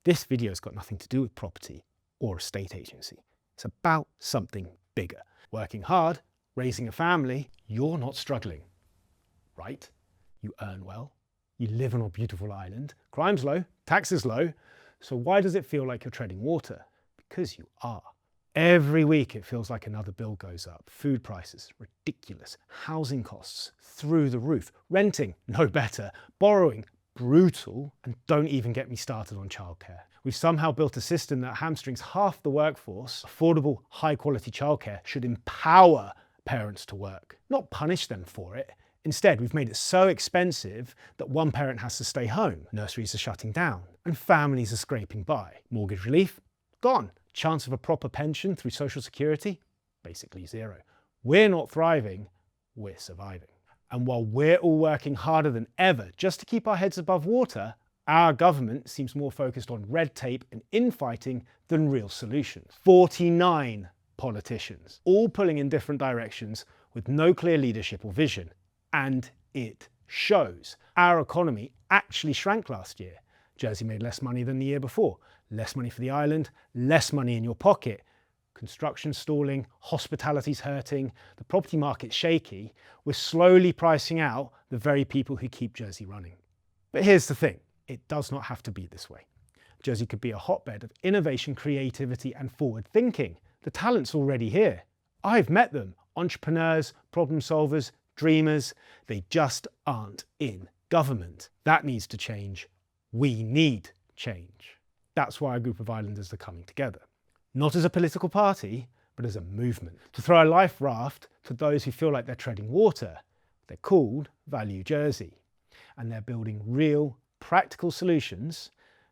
This video's got nothing to do with property or a estate agency. It's about something bigger. Working hard, raising a family, you're not struggling, right? You earn well, you live on a beautiful island, crime's low, taxes low, so why does it feel like you're treading water? Because you are. Every week it feels like another bill goes up. Food prices, ridiculous. Housing costs, through the roof. Renting, no better. Borrowing, brutal. And don't even get me started on childcare. We've somehow built a system that hamstrings half the workforce. Affordable, high quality childcare should empower parents to work, not punish them for it. Instead, we've made it so expensive that one parent has to stay home. Nurseries are shutting down and families are scraping by. Mortgage relief, gone. Chance of a proper pension through social security, basically zero. We're not thriving, we're surviving. And while we're all working harder than ever just to keep our heads above water, our government seems more focused on red tape and infighting than real solutions. 49 politicians, all pulling in different directions with no clear leadership or vision. And it shows. Our economy actually shrank last year. Jersey made less money than the year before. Less money for the island, less money in your pocket. Construction stalling, hospitality's hurting, the property market's shaky. We're slowly pricing out the very people who keep Jersey running. But here's the thing, it does not have to be this way. Jersey could be a hotbed of innovation, creativity and forward thinking. The talent's already here. I've met them, entrepreneurs, problem solvers, dreamers. They just aren't in government. That needs to change. We need change. That's why a group of islanders are coming together. Not as a political party, but as a movement. To throw a life raft to those who feel like they're treading water. They're called Value Jersey. And they're building real, practical solutions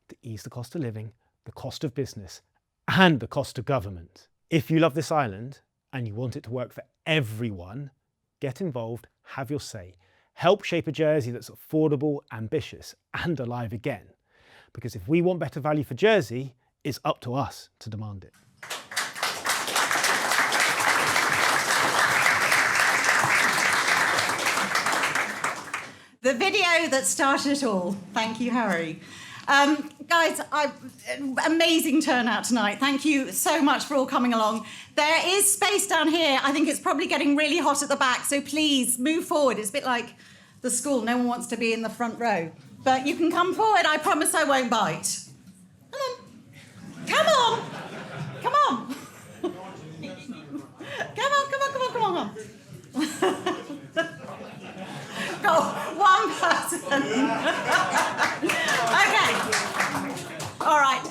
to ease the cost of living, the cost of business, and the cost of government. If you love this island and you want it to work for everyone, get involved, have your say. Help shape a Jersey that's affordable, ambitious, and alive again. Because if we want better value for Jersey, it's up to us to demand it. The video that started it all. Thank you, Harry. Guys, amazing turnout tonight. Thank you so much for all coming along. There is space down here. I think it's probably getting really hot at the back, so please move forward. It's a bit like the school. No one wants to be in the front row. But you can come forward. I promise I won't bite. Come on. Come on. Come on. Come on. Go, one person. Okay. All right.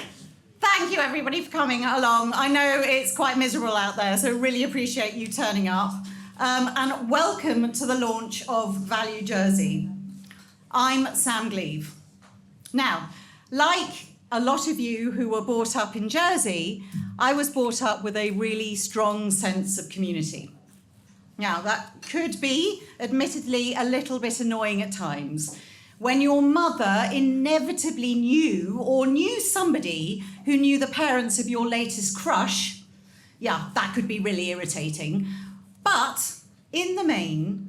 Thank you, everybody, for coming along. I know it's quite miserable out there, so really appreciate you turning up. And welcome to the launch of Value Jersey. I'm Sam Gleave. Now, like a lot of you who were brought up in Jersey, I was brought up with a really strong sense of community. Now, that could be, admittedly, a little bit annoying at times. When your mother inevitably knew somebody who knew the parents of your latest crush, yeah, that could be really irritating. But in the main,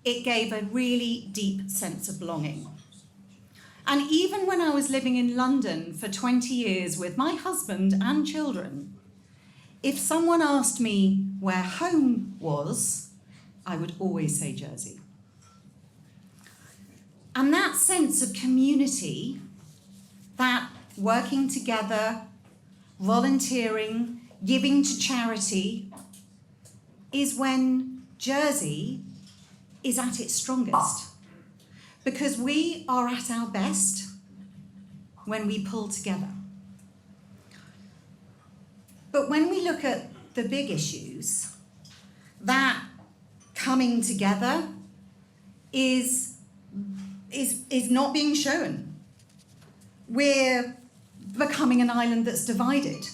it gave a really deep sense of belonging. And even when I was living in London for 20 years with my husband and children, if someone asked me where home was, I would always say Jersey. And that sense of community, that working together, volunteering, giving to charity, is when Jersey is at its strongest. Because we are at our best when we pull together. But when we look at the big issues, that coming together is not being shown. We're becoming an island that's divided.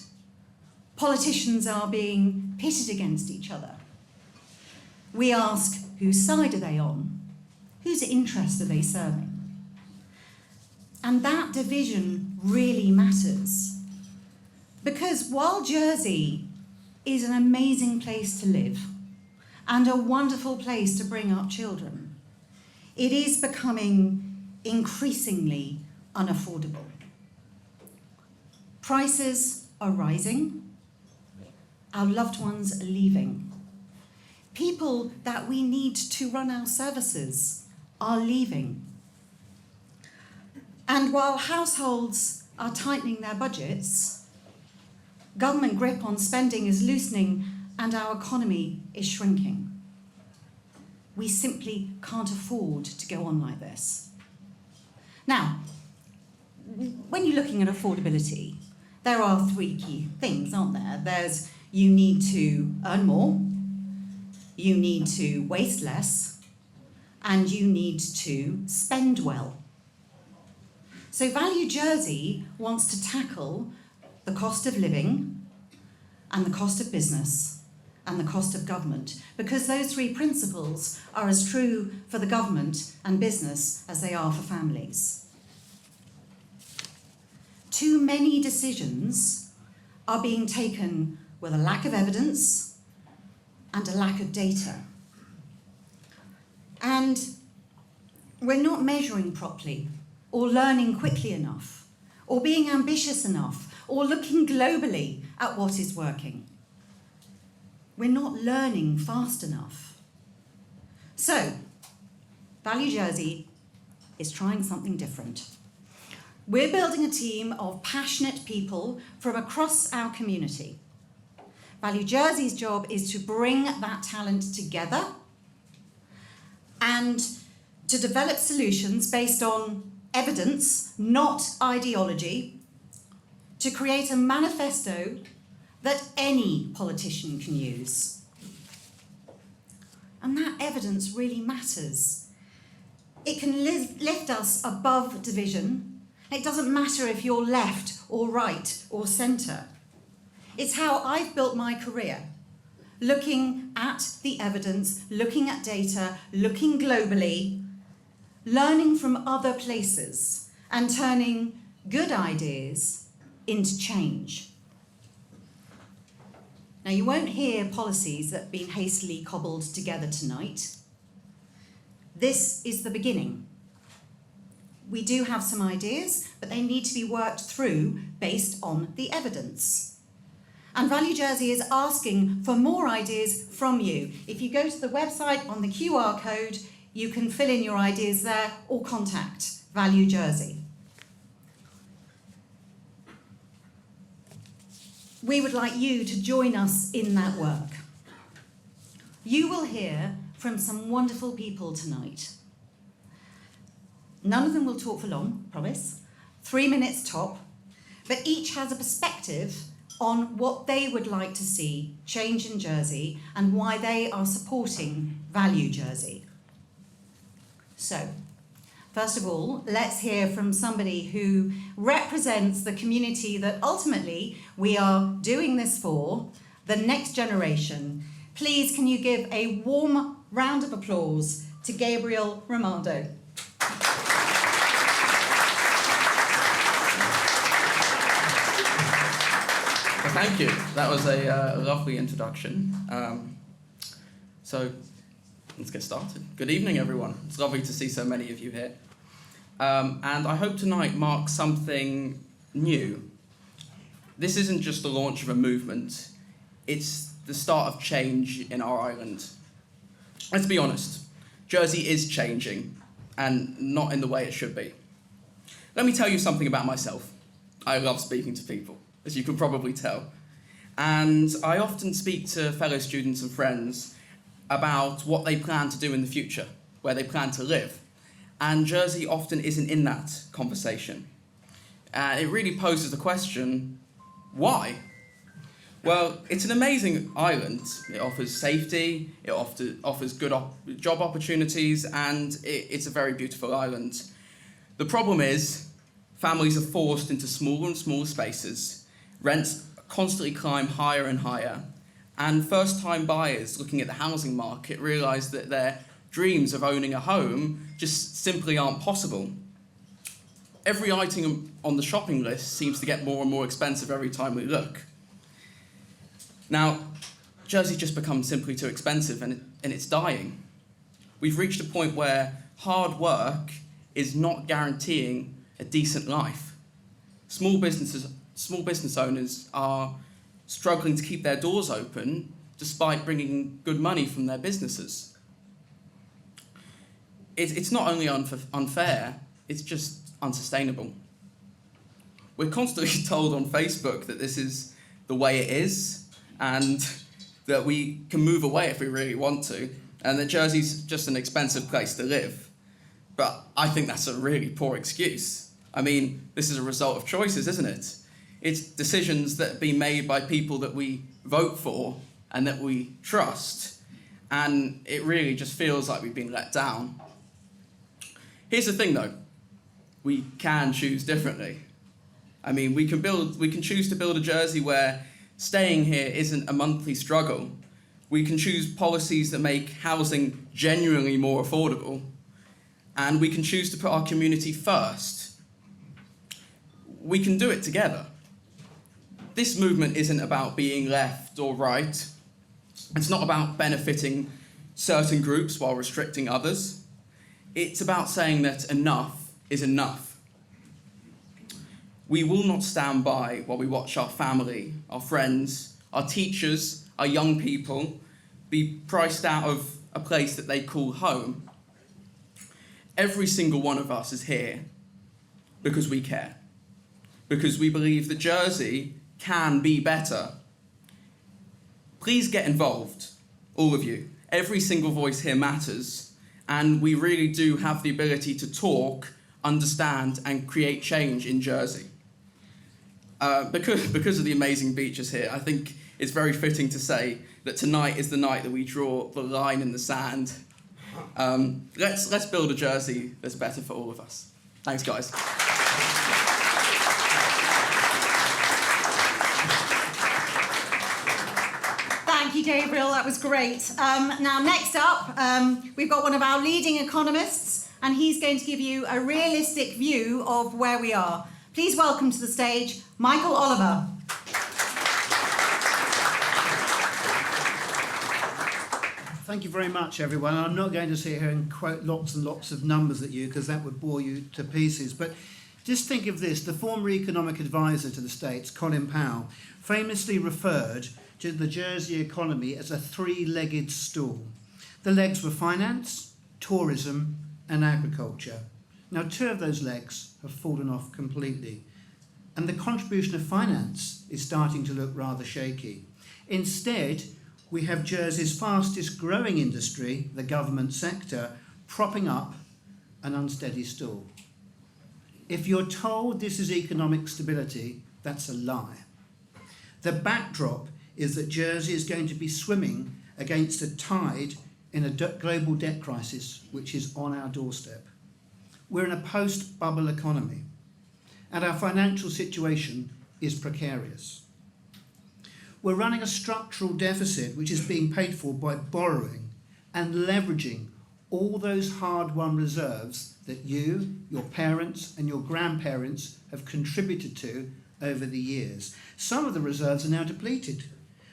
Politicians are being pitted against each other. We ask, whose side are they on? Whose interests are they serving? And that division really matters. Because while Jersey is an amazing place to live and a wonderful place to bring up children, it is becoming increasingly unaffordable. Prices are rising. Our loved ones are leaving. People that we need to run our services are leaving. And while households are tightening their budgets, government grip on spending is loosening and our economy is shrinking. We simply can't afford to go on like this. Now, when you're looking at affordability, there are three key things, aren't there? There's you need to earn more, you need to waste less, and you need to spend well. So Value Jersey wants to tackle the cost of living and the cost of business and the cost of government, because those three principles are as true for the government and business as they are for families. Too many decisions are being taken with a lack of evidence and a lack of data. And we're not measuring properly, or learning quickly enough, or being ambitious enough, or looking globally at what is working. We're not learning fast enough. So, Value Jersey is trying something different. We're building a team of passionate people from across our community. Value Jersey's job is to bring that talent together and to develop solutions based on evidence, not ideology, to create a manifesto that any politician can use. And that evidence really matters. It can lift us above division. It doesn't matter if you're left or right or centre. It's how I've built my career, looking at the evidence, looking at data, looking globally, learning from other places, and turning good ideas into change. Now, you won't hear policies that have been hastily cobbled together tonight. This is the beginning. We do have some ideas, but they need to be worked through based on the evidence. And Value Jersey is asking for more ideas from you. If you go to the website on the QR code, you can fill in your ideas there or contact Value Jersey. We would like you to join us in that work. You will hear from some wonderful people tonight. None of them will talk for long, promise. 3 minutes top, but each has a perspective on what they would like to see change in Jersey and why they are supporting Value Jersey. So, first of all, let's hear from somebody who represents the community that ultimately we are doing this for, the next generation. Please, can you give a warm round of applause to Gabriel Raimondo. Well, thank you. That was a lovely introduction. So let's get started. Good evening, everyone. It's lovely to see so many of you here. And I hope tonight marks something new. This isn't just the launch of a movement. It's the start of change in our island. Let's be honest. Jersey is changing, and not in the way it should be. Let me tell you something about myself. I love speaking to people, as you can probably tell. And I often speak to fellow students and friends about what they plan to do in the future, where they plan to live. And Jersey often isn't in that conversation. It really poses the question, why? Well, it's an amazing island. It offers safety, it offers good job opportunities, and it's a very beautiful island. The problem is, families are forced into smaller and smaller spaces, rents constantly climb higher and higher, and first-time buyers looking at the housing market realise that their dreams of owning a home just simply aren't possible. Every item on the shopping list seems to get more and more expensive every time we look. Now, Jersey's just become simply too expensive and it's dying. We've reached a point where hard work is not guaranteeing a decent life. Small businesses small business owners are struggling to keep their doors open despite bringing good money from their businesses. It's not only unfair, it's just unsustainable. We're constantly told on Facebook that this is the way it is and that we can move away if we really want to, and that Jersey's just an expensive place to live. But I think that's a really poor excuse. I mean, this is a result of choices, isn't it? It's decisions that are being made by people that we vote for and that we trust, and it really just feels like we've been let down. Here's the thing though, we can choose differently. I mean, we can choose to build a Jersey where staying here isn't a monthly struggle. We can choose policies that make housing genuinely more affordable, and we can choose to put our community first. We can do it together. This movement isn't about being left or right. It's not about benefiting certain groups while restricting others. It's about saying that enough is enough. We will not stand by while we watch our family, our friends, our teachers, our young people be priced out of a place that they call home. Every single one of us is here because we care, because we believe that Jersey can be better. Please get involved, all of you. Every single voice here matters, and we really do have the ability to talk, understand, and create change in Jersey. Because of the amazing beaches here, I think it's very fitting to say that tonight is the night that we draw the line in the sand. Let's build a Jersey that's better for all of us. Thanks, guys. Thank you, Gabriel. That was great. Now, next up, we've got one of our leading economists, and he's going to give you a realistic view of where we are. Please welcome to the stage, Michael Oliver. Thank you very much, everyone. I'm not going to sit here and quote lots and lots of numbers at you because that would bore you to pieces. But just think of this. The former economic advisor to the States, Colin Powell, famously referred to the Jersey economy as a three-legged stool. The legs were finance, tourism, and agriculture. Now, two of those legs have fallen off completely, and the contribution of finance is starting to look rather shaky. Instead, we have Jersey's fastest growing industry, the government sector, propping up an unsteady stool. If you're told this is economic stability, that's a lie. The backdrop is that Jersey is going to be swimming against a tide in a global debt crisis which is on our doorstep. We're in a post-bubble economy, and our financial situation is precarious. We're running a structural deficit which is being paid for by borrowing and leveraging all those hard-won reserves that you, your parents, and your grandparents have contributed to over the years. Some of the reserves are now depleted,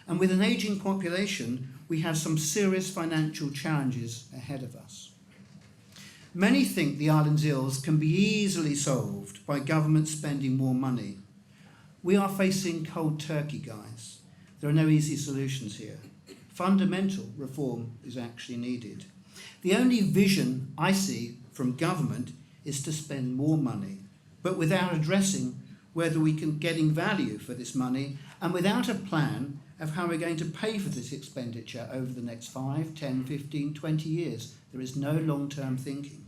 and with an ageing population, we have some serious financial challenges ahead of us. Many think the island's ills can be easily solved by government spending more money. We are facing cold turkey, guys. There are no easy solutions here. Fundamental reform is actually needed. The only vision I see from government is to spend more money, but without addressing whether we can getting value for this money and without a plan of how we're going to pay for this expenditure over the next 5, 10, 15, 20 years. There is no long-term thinking.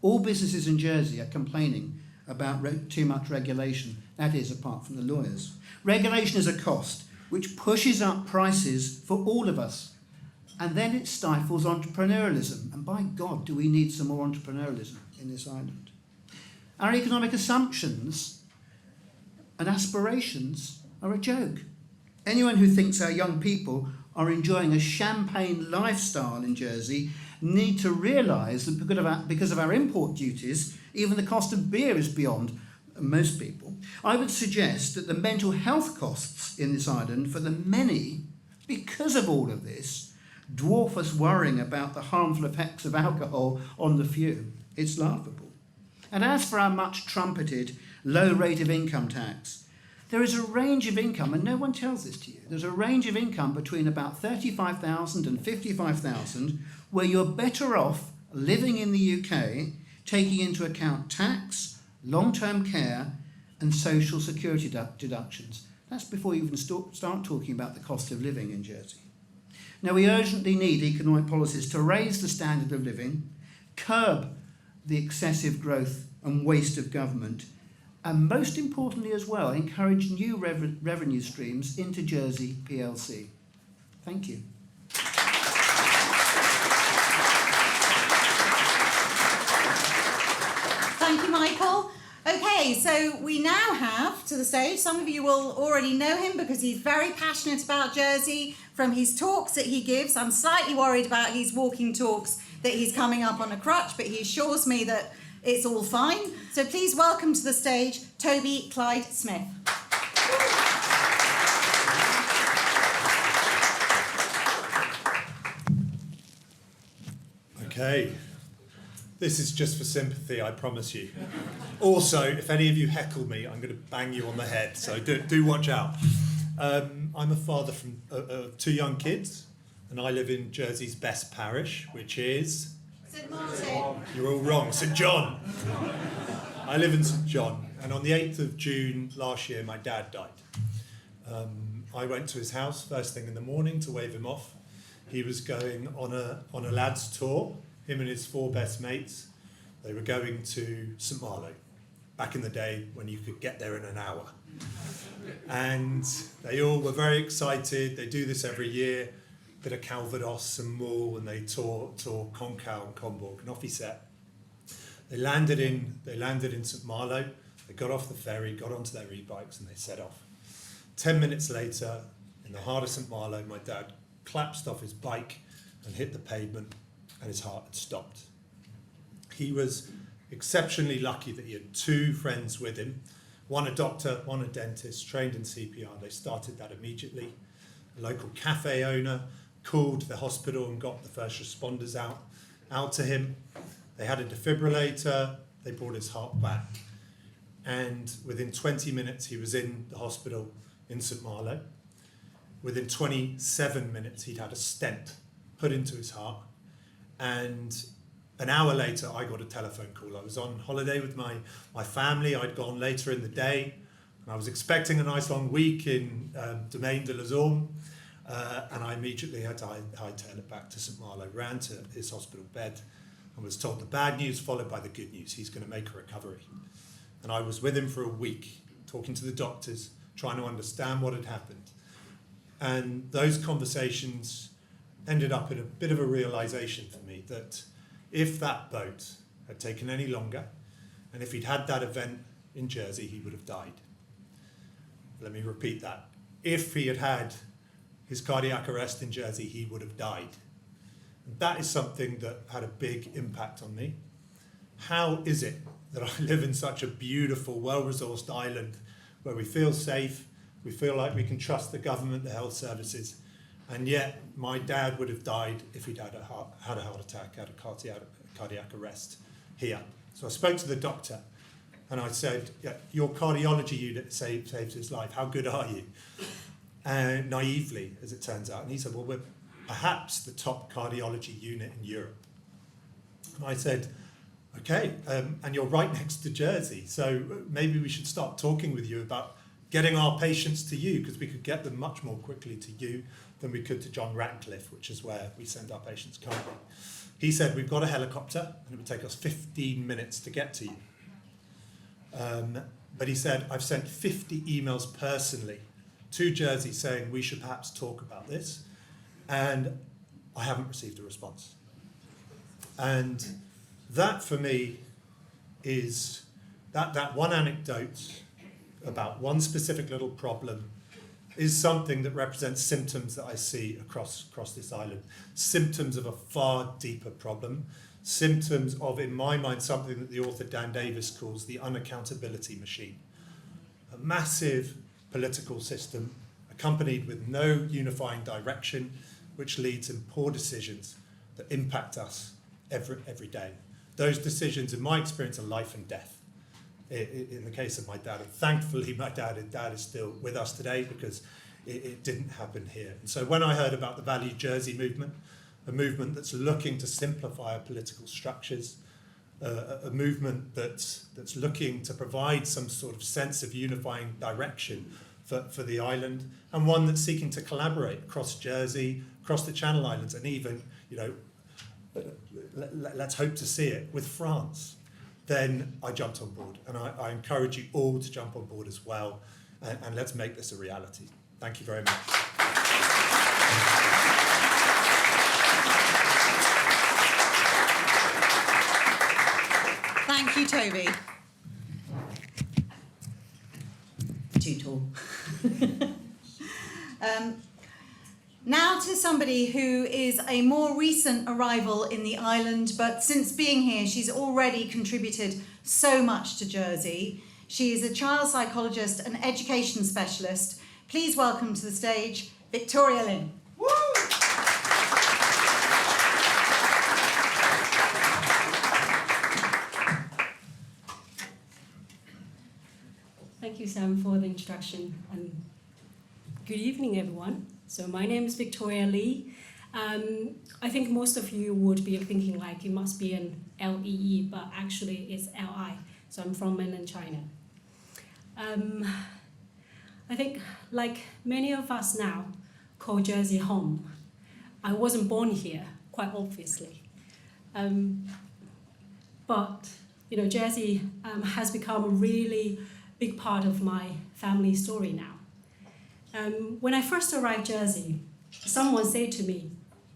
All businesses in Jersey are complaining about too much regulation, that is, apart from the lawyers. Regulation is a cost which pushes up prices for all of us, and then it stifles entrepreneurialism. And by God, do we need some more entrepreneurialism in this island. Our economic assumptions and aspirations are a joke. Anyone who thinks our young people are enjoying a champagne lifestyle in Jersey need to realise that because of our import duties, even the cost of beer is beyond most people. I would suggest that the mental health costs in this island for the many, because of all of this, dwarf us worrying about the harmful effects of alcohol on the few. It's laughable. And as for our much trumpeted low rate of income tax, There is a range of income, and no one tells this to you. There's a range of income between about 35,000 and 55,000 where you're better off living in the UK, taking into account tax, long-term care and social security deductions. That's before you even start talking about the cost of living in Jersey. Now, we urgently need economic policies to raise the standard of living, curb the excessive growth and waste of government, and most importantly as well, encourage new revenue streams into Jersey PLC. Thank you. Thank you, Michael. Okay, so we now have to the stage, some of you will already know him because he's very passionate about Jersey from his talks that he gives. I'm slightly worried about his walking talks that he's coming up on a crutch, but he assures me that it's all fine. So please welcome to the stage, Toby Clyde-Smith. Okay. This is just for sympathy, I promise you. Also, if any of you heckle me, I'm going to bang you on the head, so do watch out. I'm a father of two young kids, and I live in Jersey's best parish, which is... St Martin. You're all wrong, St John. I live in St John, and on the 8th of June last year, my dad died. I went to his house first thing in the morning to wave him off. He was going on a lad's tour. Him and his four best mates, they were going to St Malo, back in the day when you could get there in an hour. And they all were very excited. They do this every year, bit of Calvados and Mull, and they tour Concow and Combourg, and off he set. They landed in St Malo, they got off the ferry, got onto their e-bikes, and they set off. 10 minutes later, in the heart of St Malo, my dad collapsed off his bike and hit the pavement, and his heart had stopped. He was exceptionally lucky that he had two friends with him, one a doctor, one a dentist, trained in CPR. They started that immediately. A local cafe owner called the hospital and got the first responders out to him. They had a defibrillator, they brought his heart back. And within 20 minutes, he was in the hospital in St Malo. Within 27 minutes, he'd had a stent put into his heart. And an hour later, I got a telephone call. I was on holiday with my family. I'd gone later in the day. And I was expecting a nice long week in Domaine de la Zorne. And I immediately had to hightail it back to St Malo, ran to his hospital bed and was told the bad news followed by the good news. He's going to make a recovery. And I was with him for a week, talking to the doctors, trying to understand what had happened. And those conversations ended up in a bit of a realization for me that if that boat had taken any longer, and if he'd had that event in Jersey, he would have died. Let me repeat that. If he had had his cardiac arrest in Jersey, he would have died. And that is something that had a big impact on me. How is it that I live in such a beautiful, well-resourced island where we feel safe, we feel like we can trust the government, the health services, and yet my dad would have died if he'd had a heart attack, had a cardiac arrest here. So I spoke to the doctor and I said, yeah, your cardiology unit saved his life. How good are you? And naively, as it turns out. And he said, well, we're perhaps the top cardiology unit in Europe. And I said, okay, and you're right next to Jersey. So maybe we should start talking with you about getting our patients to you, because we could get them much more quickly to you than we could to John Ratcliffe, which is where we send our patients currently. He said, we've got a helicopter and it would take us 15 minutes to get to you. But he said, I've sent 50 emails personally to Jersey saying we should perhaps talk about this, and I haven't received a response. And that for me is that one anecdote about one specific little problem is something that represents symptoms that I see across this island. Symptoms of a far deeper problem. Symptoms of, in my mind, something that the author Dan Davis calls the unaccountability machine. A massive political system accompanied with no unifying direction, which leads in poor decisions that impact us every day. Those decisions, in my experience, are life and death. in the case of my dad. And thankfully, my dad is still with us today, because it didn't happen here. And so when I heard about the Value Jersey movement, a movement that's looking to simplify our political structures, a movement that's looking to provide some sort of sense of unifying direction for the island, and one that's seeking to collaborate across Jersey, across the Channel Islands, and even, let's hope to see it with France, then I jumped on board. And I encourage you all to jump on board as well, and let's make this a reality. Thank you very much. Thank you, Toby. Too tall. Now to somebody who is a more recent arrival in the island, but since being here, she's already contributed so much to Jersey. She is a child psychologist and education specialist. Please welcome to the stage, Victoria Lynn. Woo! Thank you, Sam, for the introduction. Good evening, everyone. So my name is Victoria Lee. I think most of you would be thinking like it must be an L-E-E, but actually it's L-I. So I'm from mainland China. I think like many of us now call Jersey home. I wasn't born here, quite obviously. But Jersey has become a really big part of my family story now. When I first arrived Jersey, someone said to me,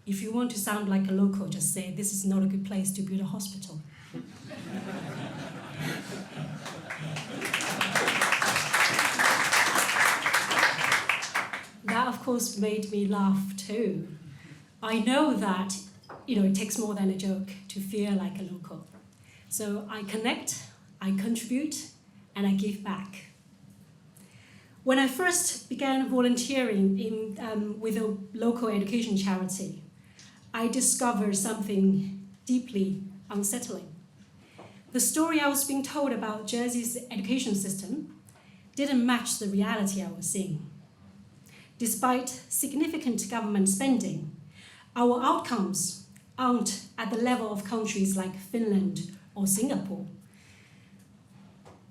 if you want to sound like a local, just say, this is not a good place to build a hospital. That, of course, made me laugh too. I know that, it takes more than a joke to feel like a local. So I connect, I contribute, and I give back. When I first began volunteering with a local education charity, I discovered something deeply unsettling. The story I was being told about Jersey's education system didn't match the reality I was seeing. Despite significant government spending, our outcomes aren't at the level of countries like Finland or Singapore.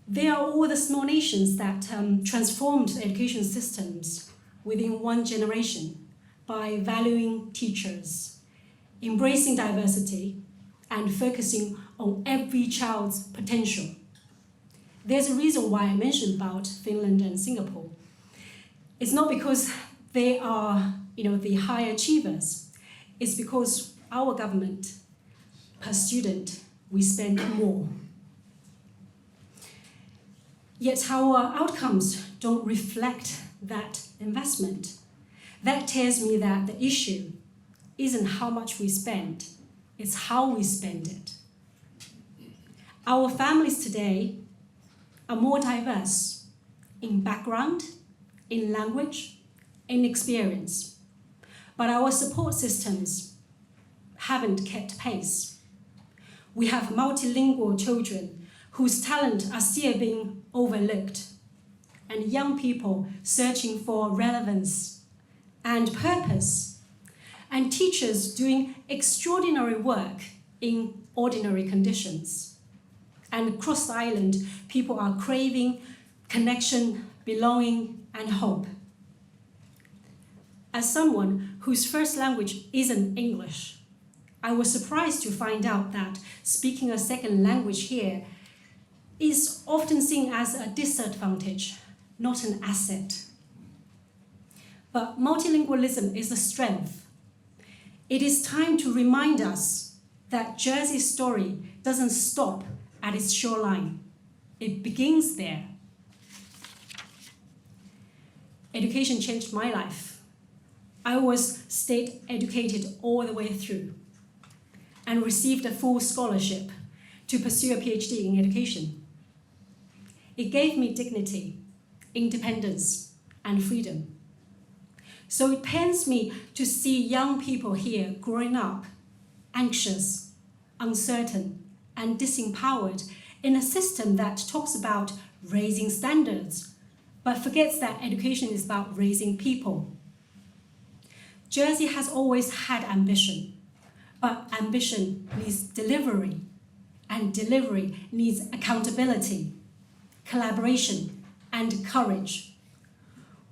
They are all the small nations that transformed education systems within one generation by valuing teachers, embracing diversity, and focusing on every child's potential. There's a reason why I mentioned about Finland and Singapore. It's not because they are, the high achievers. It's because our government, per student, we spend more. Yet our outcomes don't reflect that investment. That tells me that the issue isn't how much we spend, it's how we spend it. Our families today are more diverse in background, in language, in experience. But our support systems haven't kept pace. We have multilingual children whose talent are still being overlooked, and young people searching for relevance and purpose, and teachers doing extraordinary work in ordinary conditions. And across the island, people are craving connection, belonging, and hope. As someone whose first language isn't English, I was surprised to find out that speaking a second language here is often seen as a disadvantage, not an asset. But multilingualism is a strength. It is time to remind us that Jersey's story doesn't stop at its shoreline. It begins there. Education changed my life. I was state educated all the way through and received a full scholarship to pursue a PhD in education. It gave me dignity, independence, and freedom. So it pains me to see young people here growing up anxious, uncertain, and disempowered in a system that talks about raising standards, but forgets that education is about raising people. Jersey has always had ambition, but ambition needs delivery, and delivery needs accountability, collaboration, and courage.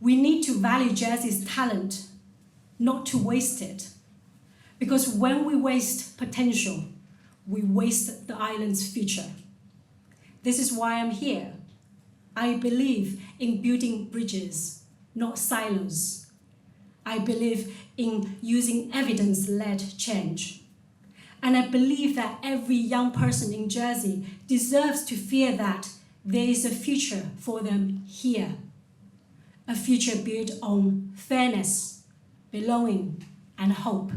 We need to value Jersey's talent, not to waste it. Because when we waste potential, we waste the island's future. This is why I'm here. I believe in building bridges, not silos. I believe in using evidence-led change. And I believe that every young person in Jersey deserves to feel that there is a future for them here. A future built on fairness, belonging, and hope.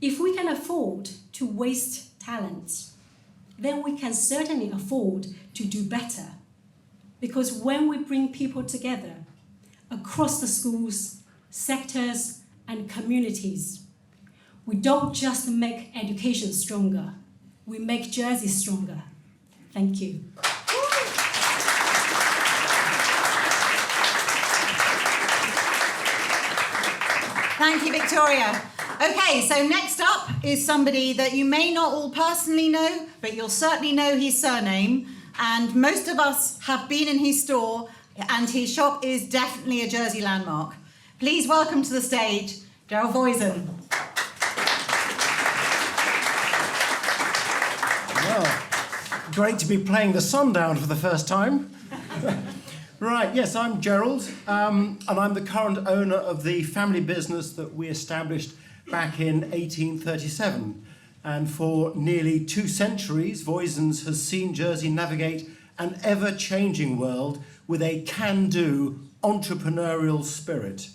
If we can afford to waste talents, then we can certainly afford to do better. Because when we bring people together across the schools, sectors, and communities, we don't just make education stronger, we make Jersey stronger. Thank you. Thank you, Victoria. Okay, so next up is somebody that you may not all personally know, but you'll certainly know his surname. And most of us have been in his store, and his shop is definitely a Jersey landmark. Please welcome to the stage, Gerald Voisin. Well, great to be playing the Sundown for the first time. Right, yes, I'm Gerald, and I'm the current owner of the family business that we established back in 1837. And for nearly 2 centuries, Voisin's has seen Jersey navigate an ever-changing world with a can-do entrepreneurial spirit.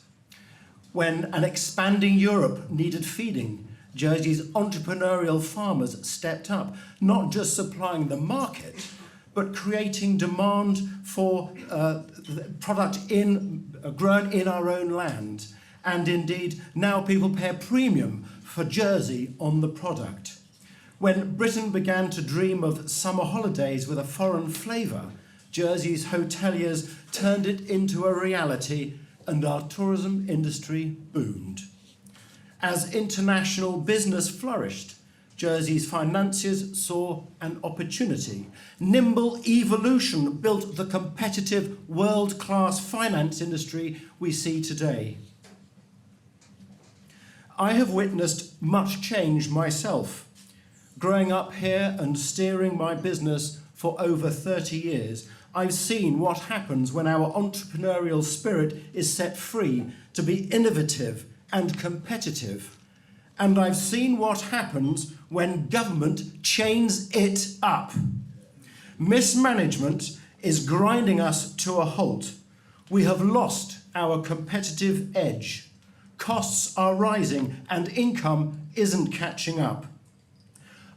When an expanding Europe needed feeding, Jersey's entrepreneurial farmers stepped up, not just supplying the market, but creating demand for product grown in our own land. And indeed, now people pay a premium for Jersey on the product. When Britain began to dream of summer holidays with a foreign flavour, Jersey's hoteliers turned it into a reality and our tourism industry boomed. As international business flourished, Jersey's financiers saw an opportunity. Nimble evolution built the competitive world-class finance industry we see today. I have witnessed much change myself. Growing up here and steering my business for over 30 years, I've seen what happens when our entrepreneurial spirit is set free to be innovative and competitive. And I've seen what happens when government chains it up. Mismanagement is grinding us to a halt. We have lost our competitive edge. Costs are rising and income isn't catching up.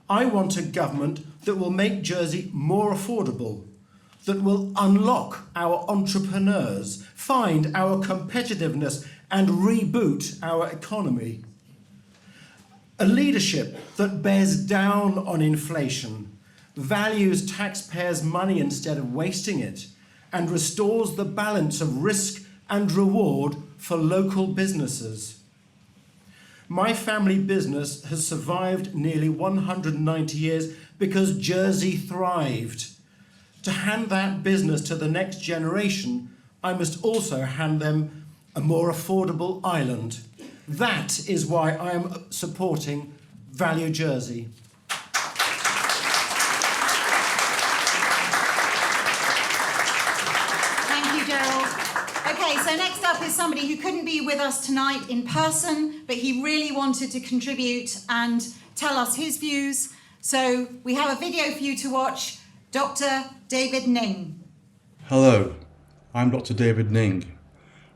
I want a government that will make Jersey more affordable, that will unlock our entrepreneurs, find our competitiveness and reboot our economy. A leadership that bears down on inflation, values taxpayers' money instead of wasting it, and restores the balance of risk and reward for local businesses. My family business has survived nearly 190 years because Jersey thrived. To hand that business to the next generation, I must also hand them a more affordable island. That is why I am supporting Value Jersey. Thank you, Gerald. Okay, so next up is somebody who couldn't be with us tonight in person, but he really wanted to contribute and tell us his views. So we have a video for you to watch. Dr. David Ning. Hello, I'm Dr. David Ning,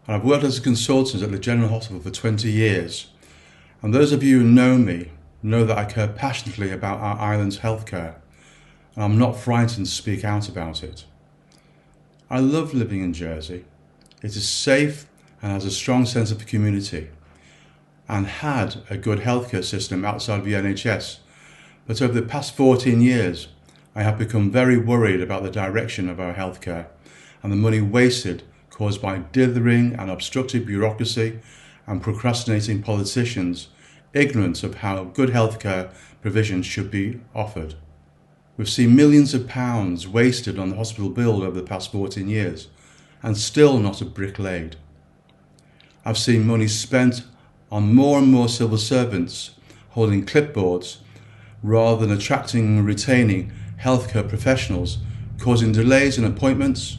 and I've worked as a consultant at the General Hospital for 20 years. And those of you who know me know that I care passionately about our island's healthcare, and I'm not frightened to speak out about it. I love living in Jersey. It is safe and has a strong sense of community, and had a good healthcare system outside of the NHS. But over the past 14 years, I have become very worried about the direction of our healthcare and the money wasted caused by dithering and obstructive bureaucracy and procrastinating politicians ignorant of how good healthcare provision should be offered. We've seen millions of pounds wasted on the hospital bill over the past 14 years and still not a brick laid. I've seen money spent on more and more civil servants holding clipboards rather than attracting and retaining healthcare professionals, causing delays in appointments,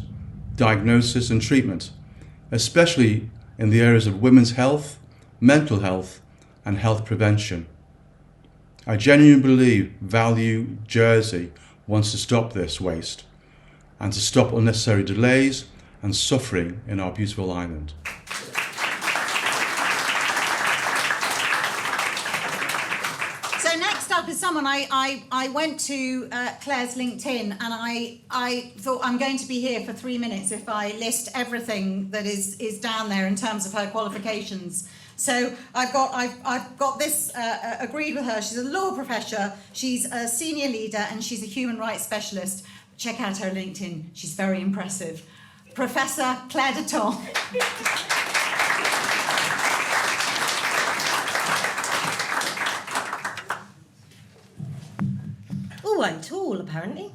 diagnosis and treatment, especially in the areas of women's health, mental health and health prevention. I genuinely believe Value Jersey wants to stop this waste and to stop unnecessary delays and suffering in our beautiful island. So next up is someone I went to Claire's LinkedIn, and I thought I'm going to be here for 3 minutes if I list everything that is down there in terms of her qualifications. So I've got this agreed with her. She's a law professor, she's a senior leader, and she's a human rights specialist. Check out her LinkedIn. She's very impressive. Professor Claire Dutton. Oh, I'm tall, apparently.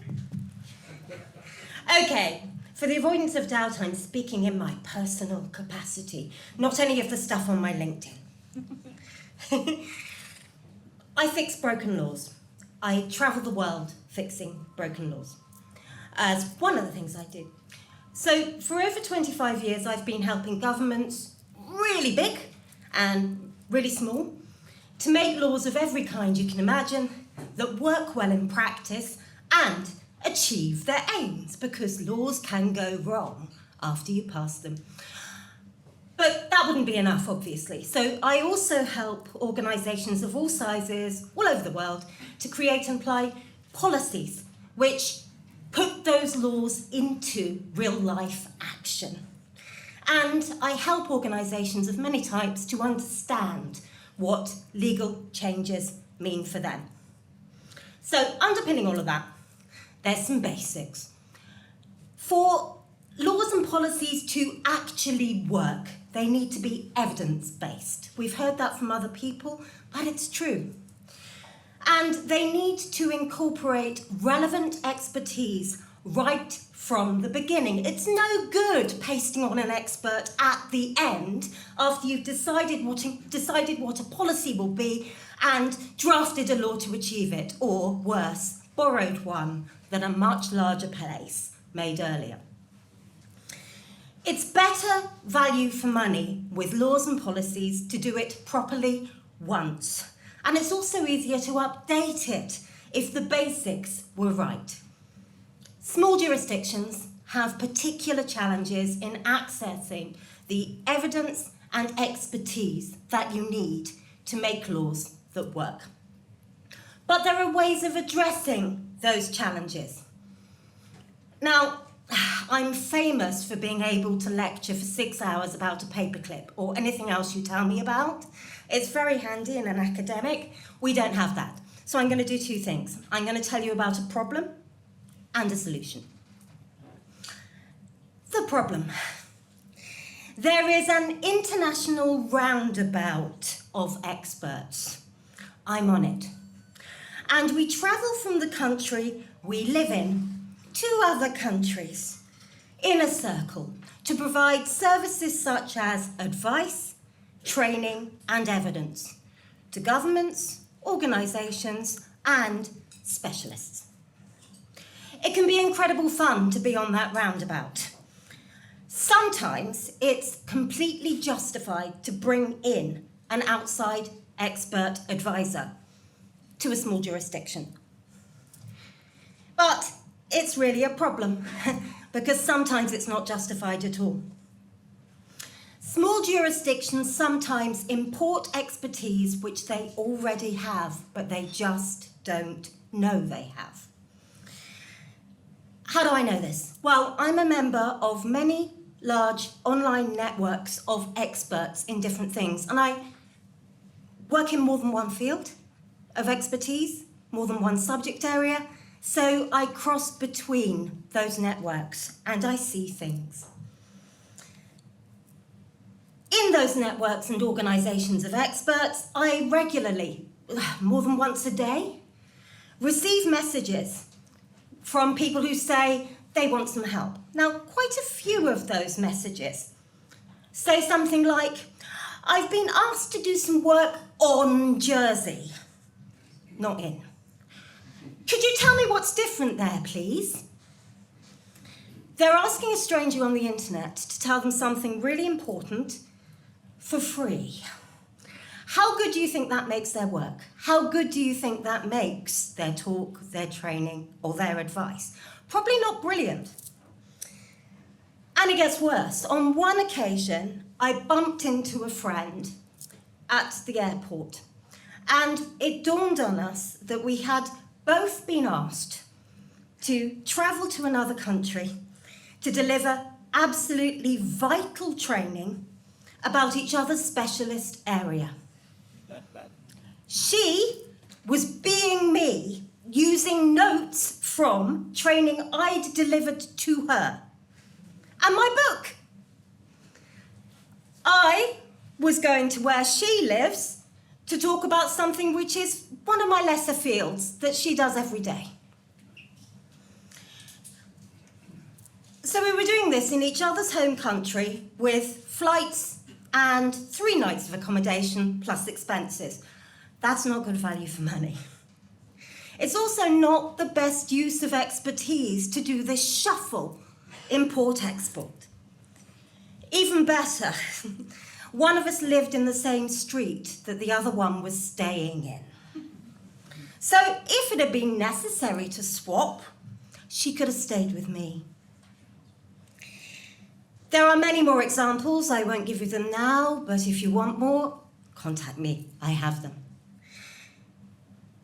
Okay, for the avoidance of doubt, I'm speaking in my personal capacity, not any of the stuff on my LinkedIn. I fix broken laws. I travel the world fixing broken laws, as one of the things I do. So for over 25 years, I've been helping governments, really big and really small, to make laws of every kind you can imagine that work well in practice and achieve their aims, because laws can go wrong after you pass them. But that wouldn't be enough, obviously. So I also help organisations of all sizes, all over the world, to create and apply policies which put those laws into real-life action. And I help organisations of many types to understand what legal changes mean for them. So underpinning all of that, there's some basics. For laws and policies to actually work, they need to be evidence-based. We've heard that from other people, but it's true. And they need to incorporate relevant expertise right from the beginning. It's no good pasting on an expert at the end after you've decided what a policy will be and drafted a law to achieve it, or worse, borrowed one that a much larger place made earlier. It's better value for money with laws and policies to do it properly once. And it's also easier to update it if the basics were right. Small jurisdictions have particular challenges in accessing the evidence and expertise that you need to make laws that work. But there are ways of addressing those challenges. Now, I'm famous for being able to lecture for 6 hours about a paperclip or anything else you tell me about. It's very handy in an academic. We don't have that. So I'm going to do two things. I'm going to tell you about a problem and a solution. The problem. There is an international roundabout of experts. I'm on it. And we travel from the country we live in to other countries in a circle to provide services such as advice, training and evidence to governments, organisations and specialists. It can be incredible fun to be on that roundabout. Sometimes it's completely justified to bring in an outside expert advisor to a small jurisdiction. But it's really a problem because sometimes it's not justified at all. Small jurisdictions sometimes import expertise which they already have, but they just don't know they have. How do I know this? Well, I'm a member of many large online networks of experts in different things, and I work in more than one field of expertise, more than one subject area, So I cross between those networks and I see things. In those networks and organisations of experts, I regularly, more than once a day, receive messages from people who say they want some help. Now, quite a few of those messages say something like, I've been asked to do some work on Jersey, not in. Could you tell me what's different there, please? They're asking a stranger on the internet to tell them something really important for free. How good do you think that makes their work? How good do you think that makes their talk, their training, or their advice? Probably not brilliant. And it gets worse. On one occasion, I bumped into a friend at the airport, and it dawned on us that we had both been asked to travel to another country to deliver absolutely vital training about each other's specialist area. She was being me, using notes from training I'd delivered to her, and my book. I was going to where she lives to talk about something which is one of my lesser fields that she does every day. So we were doing this in each other's home country with flights and 3 nights of accommodation plus expenses. That's not good value for money. It's also not the best use of expertise to do this shuffle, import-export. Even better, one of us lived in the same street that the other one was staying in. So if it had been necessary to swap, she could have stayed with me. There are many more examples. I won't give you them now, but if you want more, contact me. I have them.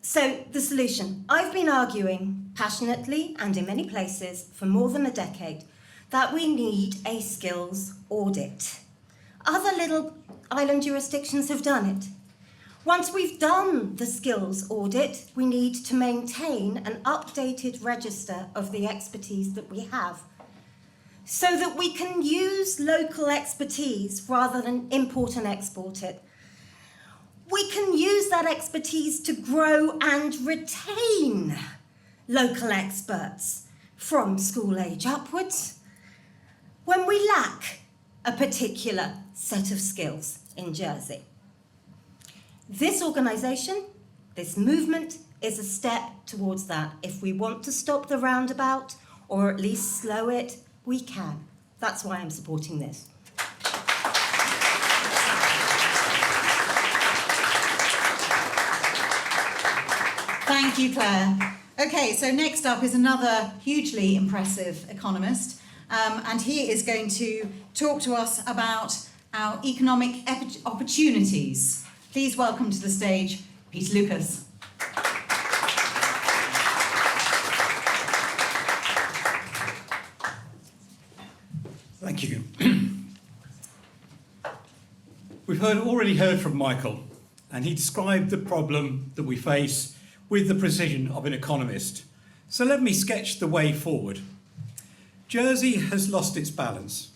So the solution. I've been arguing passionately and in many places for more than a decade that we need a skills audit. Other little island jurisdictions have done it. Once we've done the skills audit, we need to maintain an updated register of the expertise that we have, so that we can use local expertise rather than import and export it. We can use that expertise to grow and retain local experts from school age upwards when we lack a particular set of skills in Jersey. This organisation, this movement, is a step towards that. If we want to stop the roundabout, or at least slow it, we can. That's why I'm supporting this. Thank you, Claire. Okay, so next up is another hugely impressive economist, and he is going to talk to us about our economic opportunities. Please welcome to the stage Peter Lucas. Thank you. We've already heard from Michael, and he described the problem that we face with the precision of an economist. So let me sketch the way forward. Jersey has lost its balance.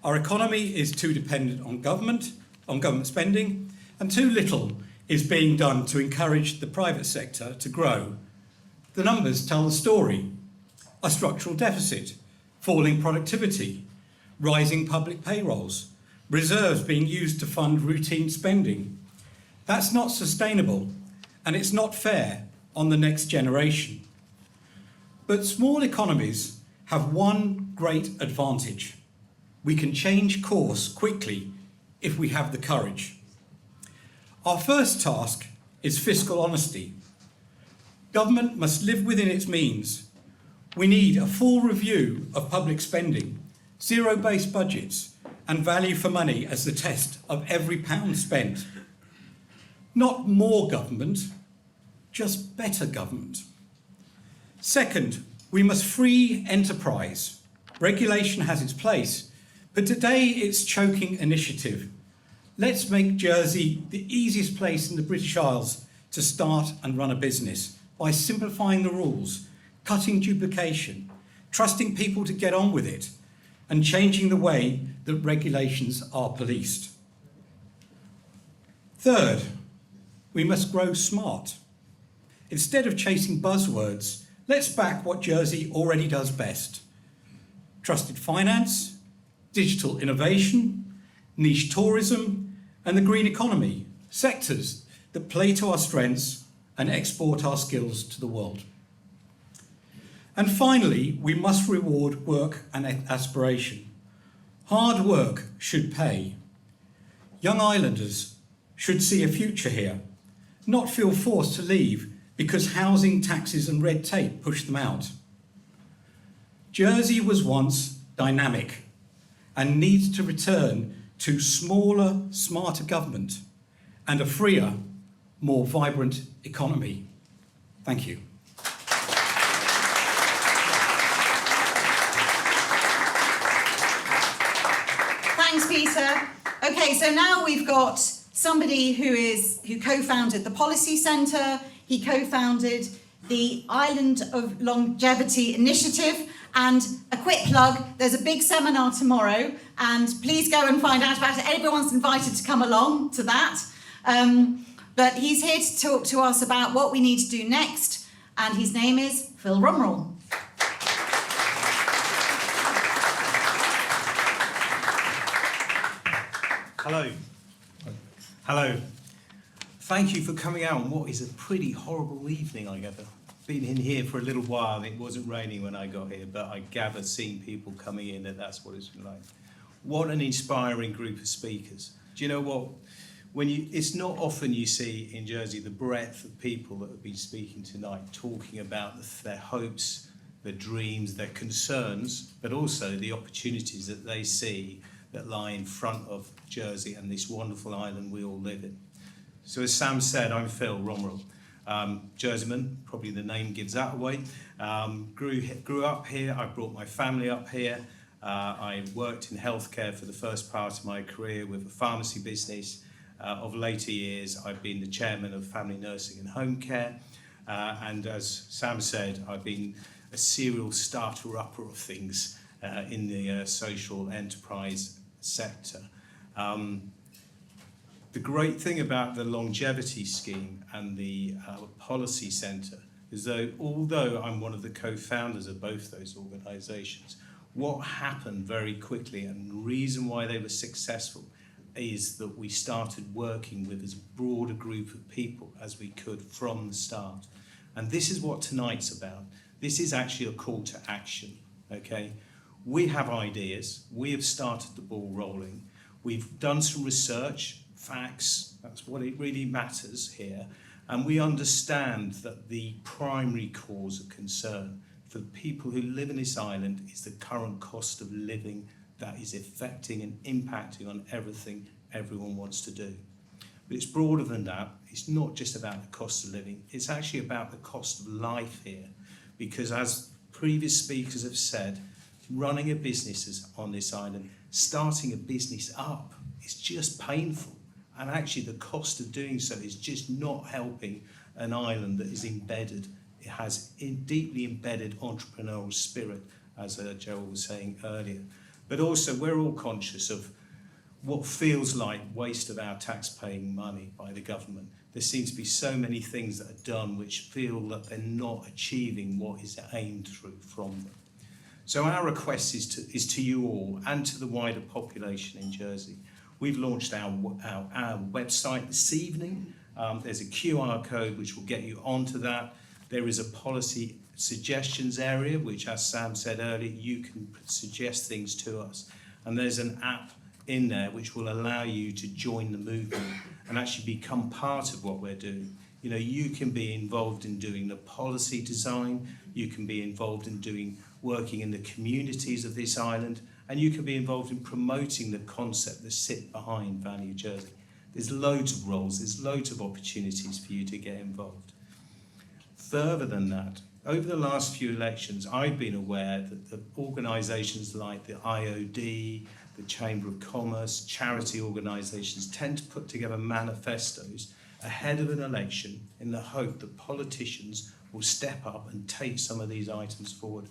Our economy is too dependent on government spending, and too little is being done to encourage the private sector to grow. The numbers tell the story. A structural deficit, falling productivity, rising public payrolls, reserves being used to fund routine spending. That's not sustainable, and it's not fair on the next generation. But small economies have one great advantage. We can change course quickly if we have the courage. Our first task is fiscal honesty. Government must live within its means. We need a full review of public spending, zero-based budgets, and value for money as the test of every pound spent. Not more government, just better government. Second, we must free enterprise. Regulation has its place, but today it's choking initiative. Let's make Jersey the easiest place in the British Isles to start and run a business by simplifying the rules, cutting duplication, trusting people to get on with it, and changing the way that regulations are policed. Third, we must grow smart. Instead of chasing buzzwords, let's back what Jersey already does best. Trusted finance, digital innovation, niche tourism, and the green economy, sectors that play to our strengths and export our skills to the world. And finally, we must reward work and aspiration. Hard work should pay. Young islanders should see a future here, not feel forced to leave because housing, taxes and red tape push them out. Jersey was once dynamic and needs to return to smaller, smarter government and a freer, more vibrant economy. Thank you. Thanks, Peter. Okay, so now we've got somebody who co-founded the Policy Centre. He co-founded the Island of Longevity Initiative. And a quick plug, there's a big seminar tomorrow, and please go and find out about it. Everyone's invited to come along to that. But he's here to talk to us about what we need to do next, and his name is Phil Romeril. Hello. Hello. Thank you for coming out on what is a pretty horrible evening, I gather. Been in here for a little while, and it wasn't raining when I got here, but I gather seeing people coming in that that's what it's been like. What an inspiring group of speakers. Do you know what? It's not often you see in Jersey the breadth of people that have been speaking tonight, talking about their hopes, their dreams, their concerns, but also the opportunities that they see that lie in front of Jersey and this wonderful island we all live in. So as Sam said, I'm Phil Romeril. Jerseyman, probably the name gives that away. Grew up here, I brought my family up here. I worked in healthcare for the first part of my career with a pharmacy business. Of later years, I've been the chairman of family nursing and home care. And as Sam said, I've been a serial starter-upper of things in the social enterprise sector. The great thing about the longevity scheme and the policy centre is that although I'm one of the co-founders of both those organisations, what happened very quickly and the reason why they were successful is that we started working with as broad a group of people as we could from the start. And this is what tonight's about. This is actually a call to action, okay? We have ideas, we have started the ball rolling, we've done some research, facts, that's what it really matters here, and we understand that the primary cause of concern for the people who live in this island is the current cost of living that is affecting and impacting on everything everyone wants to do. But it's broader than that. It's not just about the cost of living, it's actually about the cost of life here, because as previous speakers have said, running a business on this island, starting a business up, is just painful. And actually the cost of doing so is just not helping an island that is embedded. It has a deeply embedded entrepreneurial spirit, as Gerald was saying earlier. But also we're all conscious of what feels like waste of our tax-paying money by the government. There seems to be so many things that are done which feel that they're not achieving what is aimed through from them. So our request is to you all and to the wider population in Jersey. We've launched our website this evening. There's a QR code which will get you onto that. There is a policy suggestions area, which, as Sam said earlier, you can suggest things to us. And there's an app in there which will allow you to join the movement and actually become part of what we're doing. You know, you can be involved in doing the policy design, you can be involved in working in the communities of this island, and you can be involved in promoting the concept that sit behind Value Jersey. There's loads of roles, there's loads of opportunities for you to get involved. Further than that, over the last few elections, I've been aware that the organisations like the IOD, the Chamber of Commerce, charity organisations tend to put together manifestos ahead of an election in the hope that politicians will step up and take some of these items forward.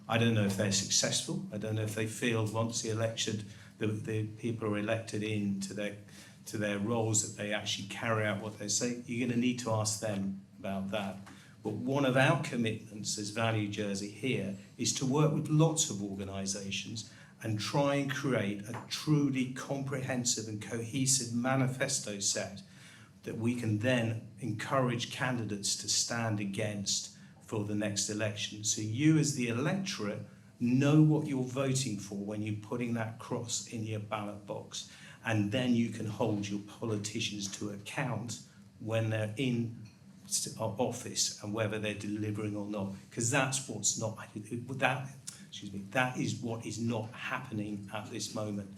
I don't know if they're successful. I don't know if they feel once the people are elected into their roles that they actually carry out what they say. You're going to need to ask them about that. But one of our commitments as Value Jersey here is to work with lots of organisations and try and create a truly comprehensive and cohesive manifesto set that we can then encourage candidates to stand against for the next election. So you as the electorate know what you're voting for when you're putting that cross in your ballot box, and then you can hold your politicians to account when they're in office and whether they're delivering or not, because that's what's not that is what is not happening at this moment.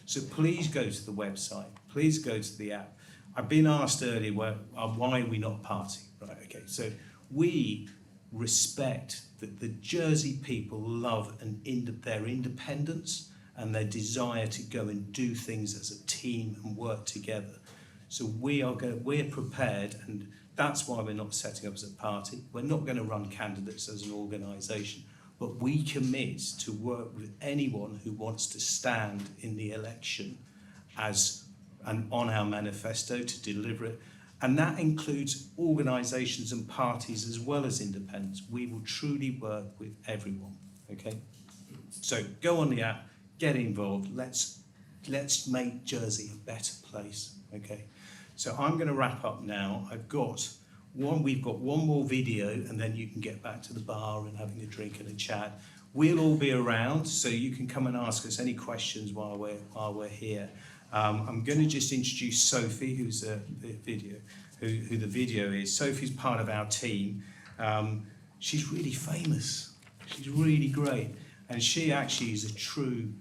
So please go to the website, please go to the app. I've been asked earlier why are we not a party, right? Okay, so we respect that the Jersey people love their independence and their desire to go and do things as a team and work together. So we're prepared, and that's why we're not setting up as a party. We're not going to run candidates as an organisation, but we commit to work with anyone who wants to stand in the election and on our manifesto to deliver it. And that includes organisations and parties as well as independents. We will truly work with everyone, okay? So go on the app, get involved. Let's make Jersey a better place, okay? So I'm going to wrap up now. We've got one more video, and then you can get back to the bar and having a drink and a chat. We'll all be around, so you can come and ask us any questions while we're here. I'm going to just introduce Sophie, who's who the video is. Sophie's part of our team. She's really famous. She's really great, and she actually is a true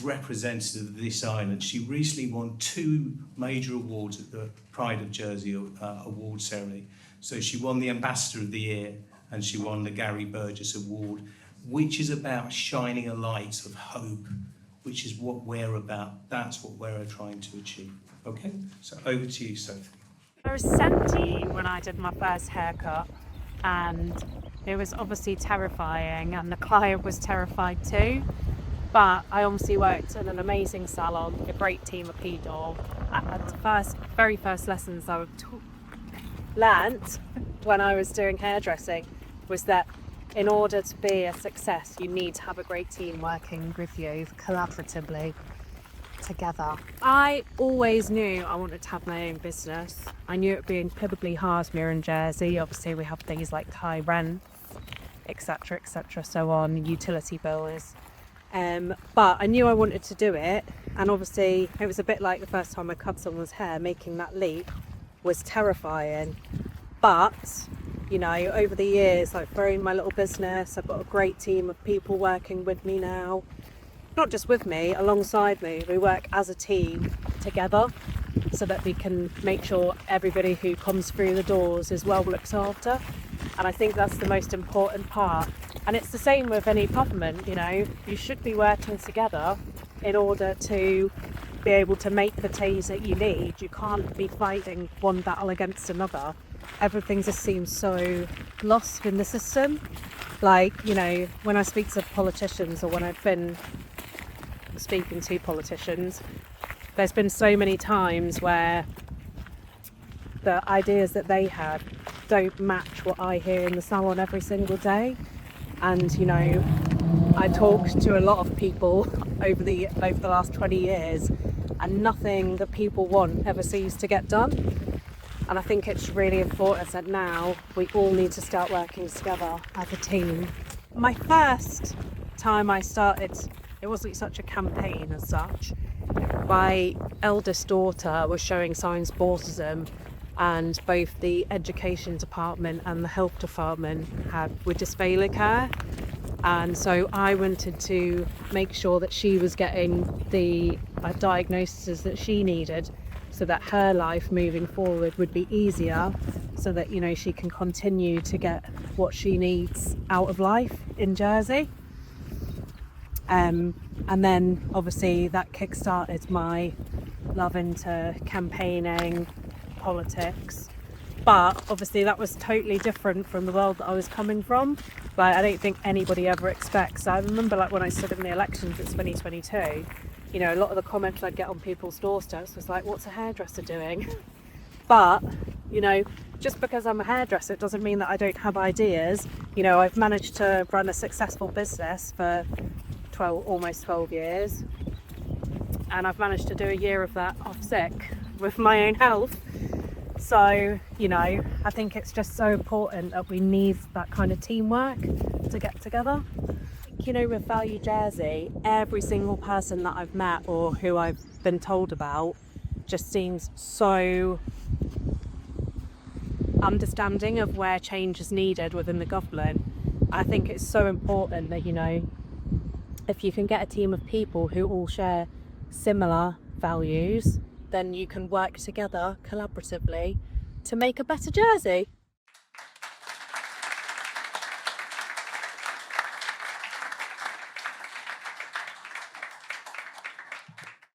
representative of this island. She recently won 2 major awards at the Pride of Jersey award ceremony. So she won the Ambassador of the Year and she won the Gary Burgess Award, which is about shining a light of hope, which is what we're about. That's what we're trying to achieve. Okay, so over to you, Sophie. I was 17 when I did my first haircut, and it was obviously terrifying, and the client was terrified too. But I obviously worked in an amazing salon, a great team of people. The very first lessons I learnt when I was doing hairdressing was that in order to be a success, you need to have a great team working with you collaboratively together. I always knew I wanted to have my own business. I knew it would be incredibly hard here in Jersey. Obviously, we have things like high rent, etc., so on, utility bills. But I knew I wanted to do it, and obviously it was a bit like the first time I cut someone's hair. Making that leap was terrifying, but you know, over the years I've grown my little business. I've got a great team of people working with me now, not just with me, alongside me. We work as a team together so that we can make sure everybody who comes through the doors is well looked after, and I think that's the most important part. And it's the same with any government, you know, you should be working together in order to be able to make the change that you need. You can't be fighting one battle against another. Everything just seems so lost in the system. Like, you know, when I speak to politicians, or when I've been speaking to politicians, there's been so many times where the ideas that they have don't match what I hear in the salon every single day. And you know, I talked to a lot of people over the last 20 years, and nothing that people want ever seems to get done. And I think it's really important that now we all need to start working together as a team. My first time I started, it wasn't such a campaign as such. My eldest daughter was showing signs of autism, and both the education department and the health department were disfailing her, and so I wanted to make sure that she was getting the diagnoses that she needed, so that her life moving forward would be easier, so that, you know, she can continue to get what she needs out of life in Jersey. And then obviously that kick-started my love into campaigning, politics, But obviously that was totally different from the world that I was coming from. Like, I don't think anybody ever expects. I remember, like, when I stood in the elections in 2022, you know, a lot of the comments I'd get on people's doorsteps was like, what's a hairdresser doing? But, you know, just because I'm a hairdresser, it doesn't mean that I don't have ideas. You know, I've managed to run a successful business for almost 12 years. And I've managed to do a year of that off sick with my own health. So, you know, I think it's just so important that we need that kind of teamwork to get together. You know, with Value Jersey, every single person that I've met or who I've been told about just seems so understanding of where change is needed within the government. I think it's so important that, you know, if you can get a team of people who all share similar values, then you can work together collaboratively to make a better Jersey.